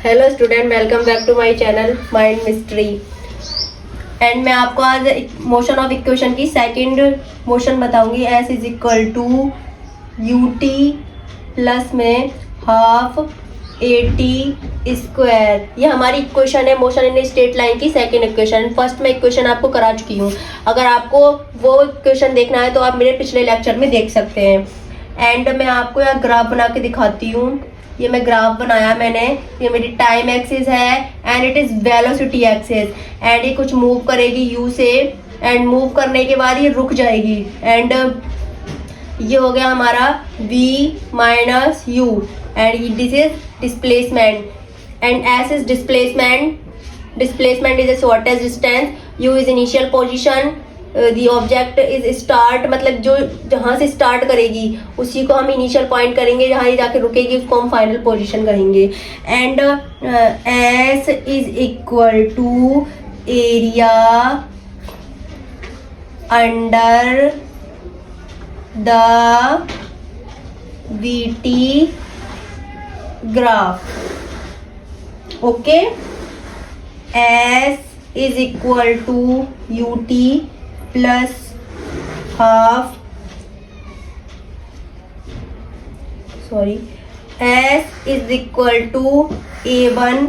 Hello student, welcome back to my channel mind mystery. And मैं आपको आज motion of equation की second motion बताऊंगी। S is equal to U T plus में half A T square. ये हमारी equation है मोशन इन स्ट्रेट लाइन की सेकंड इक्वेशन। फर्स्ट में इक्वेशन आपको करा चुकी हूँ। अगर आपको वो इक्वेशन देखना है तो आप मेरे पिछले लेक्चर में देख सकते हैं। एंड मैं आपको यहाँ ग्राफ बना के दिखाती हूँ। ये मैं ग्राफ बनाया मैंने। ये मेरी टाइम एक्सिस है and it is velocity axis. And ये कुछ मूव करेगी यू से एंड मूव करने के बाद ये रुक जाएगी। एंड ये हो गया हमारा v minus u and this is displacement and s is displacement is a shortest distance, u is initial position, the object is start, मतलब जो जहाँ से स्टार्ट करेगी उसी को हम इनिशियल पॉइंट करेंगे, जहाँ ये जाके रुकेगी उसको हम फाइनल पोजीशन करेंगे। And s is equal to area under the v t graph. Okay, s is equal to U T plus half s is equal to A1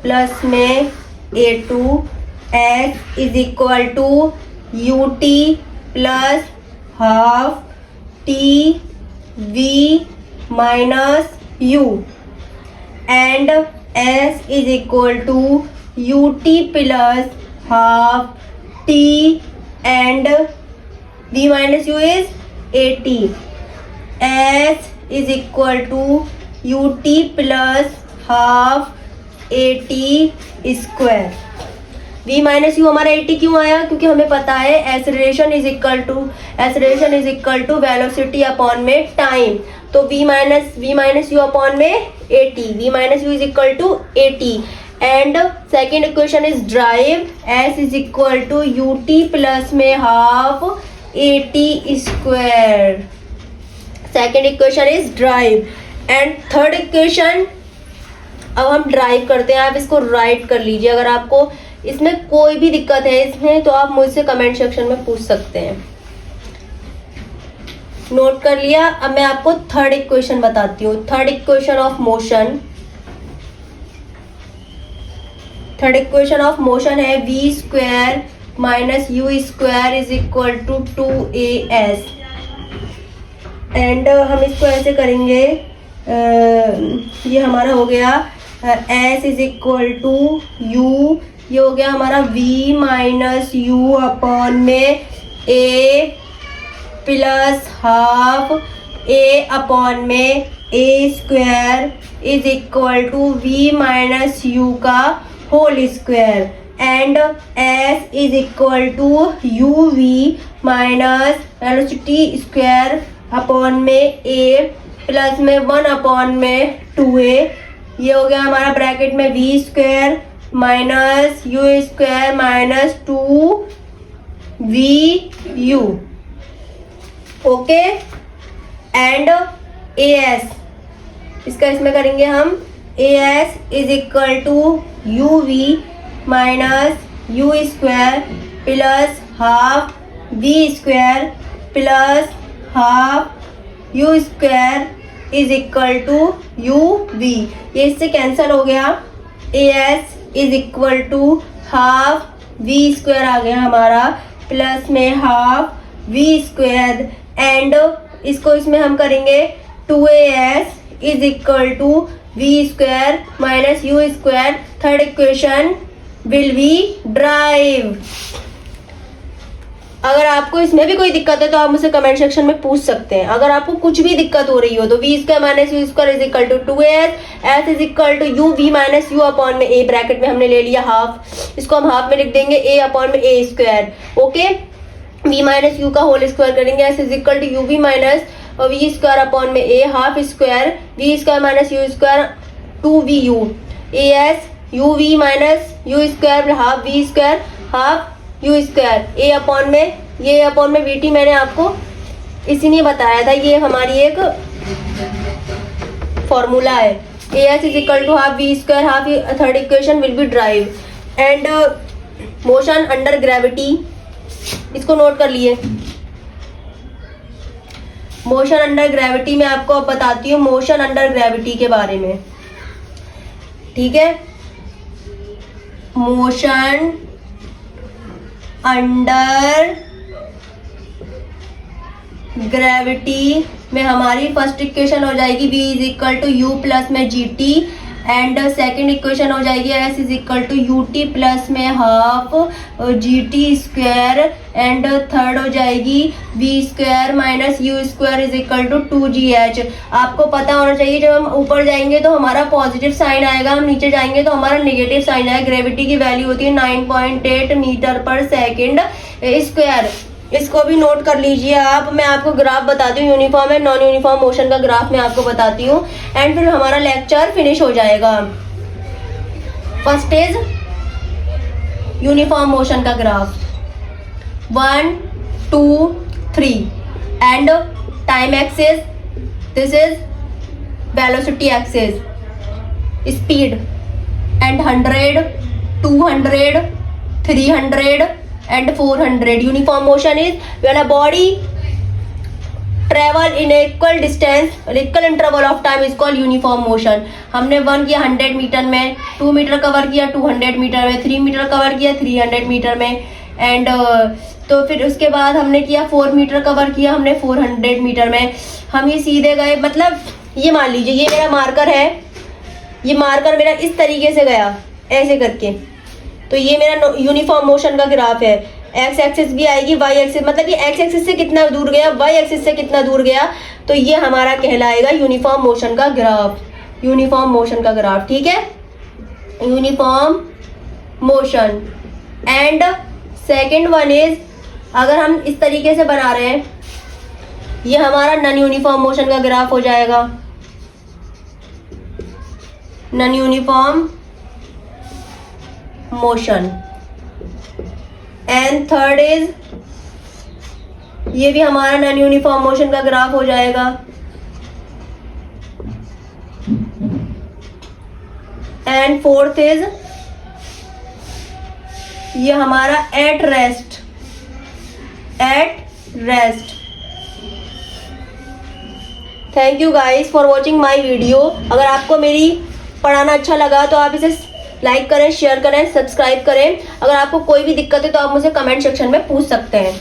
plus में A2। S is equal to U T plus half t v minus u and s is equal to U T plus half t and v minus u is at। s is equal to ut plus half at square। v minus u हमारा at क्यों आया? क्योंकि हमें पता है acceleration is equal to velocity upon में time. तो v minus u upon में at, v minus u is equal to at। And second equation is derive, s is equal to U T plus में half A T square. Second equation is derive and third equation अब हम drive करते हैं। आप इसको right कर लीजिए। अगर आपको इसमें कोई भी दिक्कत है इसमें तो आप मुझसे कमेंट सेक्शन में पूछ सकते हैं। नोट कर लिया? अब मैं आपको थर्ड इक्वेशन बताती हूँ। थर्ड इक्वेशन ऑफ मोशन है v square minus u square is equal to 2as। And हम इसको ऐसे करेंगे, ये हमारा हो गया s is equal to u, ये हो गया हमारा v माइनस यू अपॉन में a plus half a upon में a square is equal to v minus u का whole square. And s is equal to u v minus velocity square upon में a plus में 1 upon में 2a। ये हो गया हमारा ब्रैकेट में v square minus u square minus 2vu। Okay, and as इसका इसमें करेंगे हम। as is equal to u v minus u square plus half v square plus half u square is equal to u v. ये इससे cancel हो गया। as is equal to half v square आ गया हमारा प्लस में half v square. And इसको इसमें हम करेंगे 2as is equal to v square minus u square. Third equation will be derived. अगर आपको इसमें भी कोई दिक्कत है तो आप मुझसे कमेंट सेक्शन में पूछ सकते हैं। अगर आपको कुछ भी दिक्कत हो रही हो तो v square minus u square is equal to 2as, s is equal to u v minus u upon में a, ब्रैकेट में हमने ले लिया हाफ, इसको हम हाफ में लिख देंगे a अपॉन में a square. Okay, v minus u का होल स्क्वायर करेंगे, s is equal to u v minus v square upon में a half square v square minus u square 2vu। as u v minus u square half v square half u square a upon में ये upon में vt मैंने आपको इसी ने बताया था, ये हमारी एक फॉर्मूला है। ax is equal to half v square, half third equation will be derived. And motion under gravity, इसको नोट कर लिए. मोशन अंडर ग्रेविटी में आपको अब बताती हूँ मोशन अंडर ग्रेविटी के बारे में. ठीक है, मोशन अंडर ग्रेविटी में हमारी फर्स्ट इक्वेशन हो जाएगी v is equal to u plus में g t, and second equation हो जाएगी s is equal to U T plus में half g t square, and third हो जाएगी v square minus u square is equal to 2gh. आपको पता होना चाहिए जब हम ऊपर जाएंगे तो हमारा पॉजिटिव साइन आएगा, हम नीचे जाएंगे तो हमारा नेगेटिव साइन आएगा. ग्रेविटी की वैल्यू होती है 9.8 मीटर पर सेकेंड स्क्वायर. इसको भी नोट कर लीजिए आप. मैं आपको ग्राफ बताती हूँ, uniform and non uniform motion का ग्राफ मैं आपको बताती हूँ, एंड फिर हमारा लेक्चर फिनिश हो जाएगा. फर्स्ट इज यूनिफॉर्म मोशन का graph 1 2 3 and time axis, this is velocity axis, speed and 100 200 300 and 400. Uniform motion is when a body travel in equal distance, equal interval of time is called uniform motion. हमने 1 किया 100 metre में, 2 metre cover किया 200 metre में, 3 metre cover किया 300 metre में, and तो फिर उसके बाद हमने किया 4 मीटर कवर किया हमने 400 मीटर में. हम ये सीधे गए, मतलब ये मान लीजिए ये मेरा मार्कर है, ये मार्कर मेरा इस तरीके से गया ऐसे करके, तो ये मेरा यूनिफॉर्म मोशन का ग्राफ है. एक्स एक्सिस भी आएगी, वाई एक्सिस, मतलब ये एक्स एक्सिस से कितना दूर गया, वाई एक्सिस से कितना दूर गया, तो ये हमारा कहलाएगा यूनिफॉर्म मोशन का ग्राफ. यूनिफॉर्म मोशन का ग्राफ, ठीक है, uniform motion. And second one is, अगर हम इस तरीके से बना रहे हैं, ये हमारा नॉन यूनिफॉर्म मोशन का ग्राफ हो जाएगा. Non uniform motion. And third is, ये भी हमारा नॉन यूनिफॉर्म मोशन का ग्राफ हो जाएगा. एंड फोर्थ इज, ये हमारा at rest. Thank you guys for watching my video. अगर आपको मेरी पढ़ाना अच्छा लगा तो आप इसे लाइक करें, शेयर करें, सब्सक्राइब करें. अगर आपको कोई भी दिक्कत है तो आप मुझे कमेंट सेक्शन में पूछ सकते हैं.